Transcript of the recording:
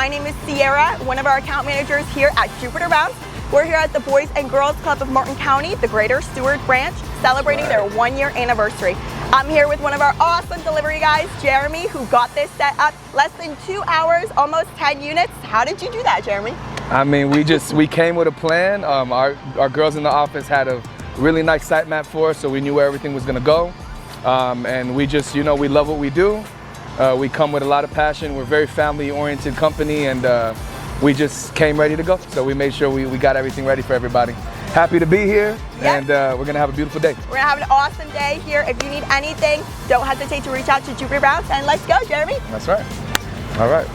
My name is Sierra, one of our account managers here at JupiterBounce. We're here at the Boys and Girls Club of Martin County, the Greater Stewart branch, celebrating their 1-year anniversary. I'm here with one of our awesome delivery guys, Jeremy, who got this set up less than 2 hours, almost 10 units. How did you do that, Jeremy? I mean, we came with a plan. Our girls in the office had a really nice site map for us, so we knew where everything was gonna go. And we just, we love what we do. We come with a lot of passion. We're a very family-oriented company, and we just came ready to go. So we made sure we got everything ready for everybody. Happy to be here, and we're gonna have a beautiful day. We're gonna have an awesome day here. If you need anything, don't hesitate to reach out to JupiterBounce, and let's go, Jeremy. That's right. All right.